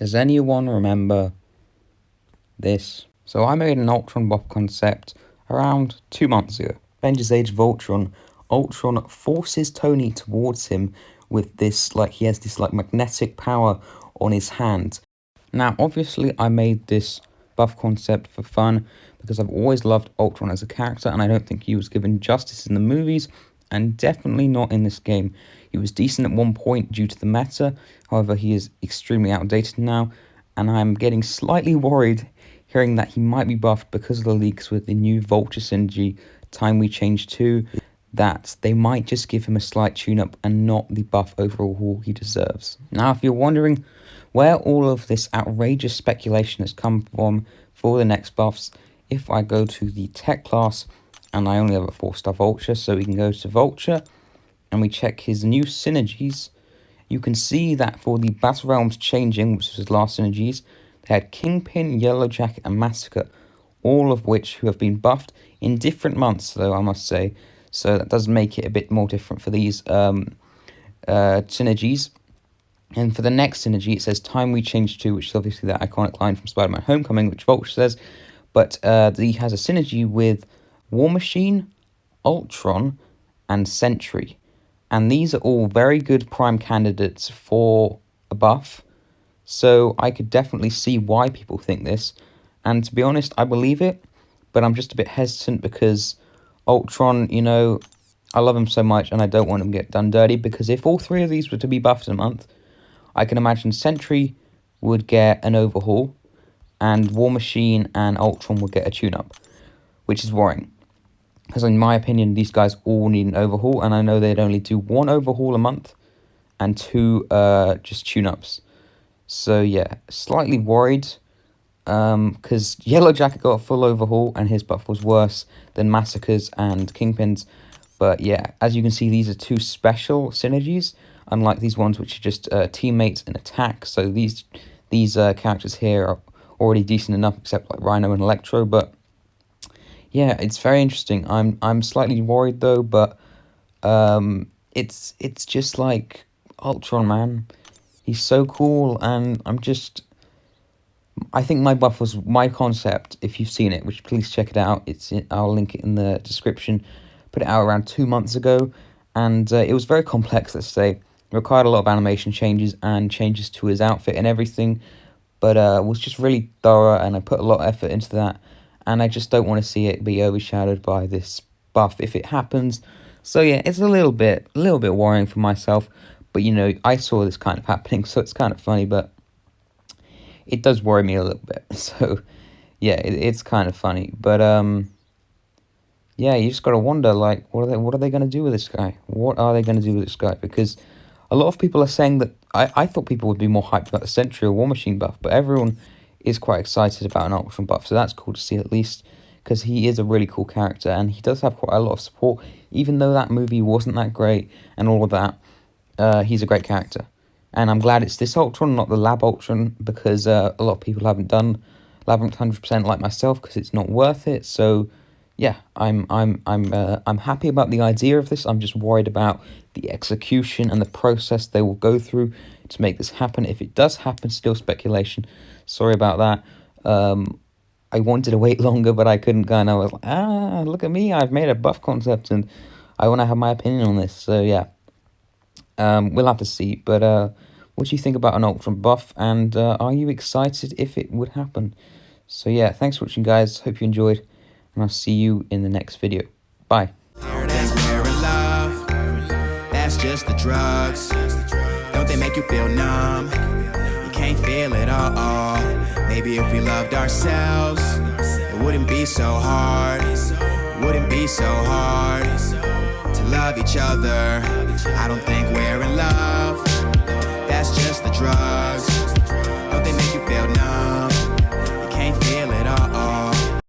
Does anyone remember this? So I made an Ultron buff concept around 2 months ago. Avengers Age of Ultron. Ultron forces Tony towards him with this, he has this magnetic power on his hand. Now, obviously, I made this buff concept for fun because I've always loved Ultron as a character, and I don't think he was given justice in the movies, and definitely not in this game. He was decent at one point due to the meta, however, he is extremely outdated now, and I'm getting slightly worried hearing that he might be buffed because of the leaks with the new Vulture synergy, Time We Change 2, that they might just give him a slight tune-up and not the buff overhaul he deserves. Now, if you're wondering where all of this outrageous speculation has come from for the next buffs, if I go to the tech class, and I only have a 4-star Vulture, so we can go to Vulture, and we check his new synergies, you can see that for the Battle Realms Changing, which was his last synergies, they had Kingpin, Yellow Jacket, and Massacre, all of which who have been buffed in different months, though, I must say. So that does make it a bit more different for these synergies. And for the next synergy, it says Time We Change 2, which is obviously that iconic line from Spider-Man Homecoming, which Vulture says. But he has a synergy with War Machine, Ultron, and Sentry. And these are all very good prime candidates for a buff. So I could definitely see why people think this. And to be honest, I believe it. But I'm just a bit hesitant because Ultron, I love him so much and I don't want him to get done dirty, because if all 3 of these were to be buffed in a month, I can imagine Sentry would get an overhaul and War Machine and Ultron would get a tune-up, which is worrying. Because in my opinion, these guys all need an overhaul, and I know they'd only do 1 overhaul a month and 2 just tune-ups. So yeah, slightly worried. Because Yellow Jacket got a full overhaul and his buff was worse than Massacre's and Kingpin's. But yeah, as you can see, these are 2 special synergies, unlike these ones which are just teammates and attack. So these characters here are already decent enough, except like Rhino and Electro. But yeah, it's very interesting. I'm slightly worried though, but it's just like Ultron, man. He's so cool, and I think my buff was my concept, if you've seen it, which please check it out. I'll link it in the description. Put it out around 2 months ago, and it was very complex, let's say. It required a lot of animation changes and changes to his outfit and everything, but was just really thorough, and I put a lot of effort into that, and I just don't want to see it be overshadowed by this buff if it happens. So yeah, it's a little bit worrying for myself, but I saw this kind of happening, so it's kind of funny, but it does worry me a little bit. So yeah, it's kind of funny, but yeah, you just gotta wonder, what are they gonna do with this guy? What are they gonna do with this guy? Because a lot of people are saying that I thought people would be more hyped about the Sentry or War Machine buff, but everyone is quite excited about an Ultron buff, so that's cool to see at least, because he is a really cool character and he does have quite a lot of support. Even though that movie wasn't that great and all of that, he's a great character. And I'm glad it's this Ultron, not the Lab Ultron, because a lot of people haven't done Lab 100% like myself because it's not worth it. So yeah, I'm happy about the idea of this. I'm just worried about the execution and the process they will go through to make this happen. If it does happen, still speculation. Sorry about that. I wanted to wait longer, but I couldn't go, and I was like, look at me, I've made a buff concept and I want to have my opinion on this. So yeah, we'll have to see. But what do you think about an Ultron buff, and are you excited if it would happen? So yeah, thanks for watching, guys. Hope you enjoyed, and I'll see you in the next video. Bye. That's just the drugs. Don't they make you feel numb? You can't feel it all. Maybe if we loved ourselves, it wouldn't be so hard. Wouldn't be so hard to love each other. I don't think we're in love. That's just the drugs.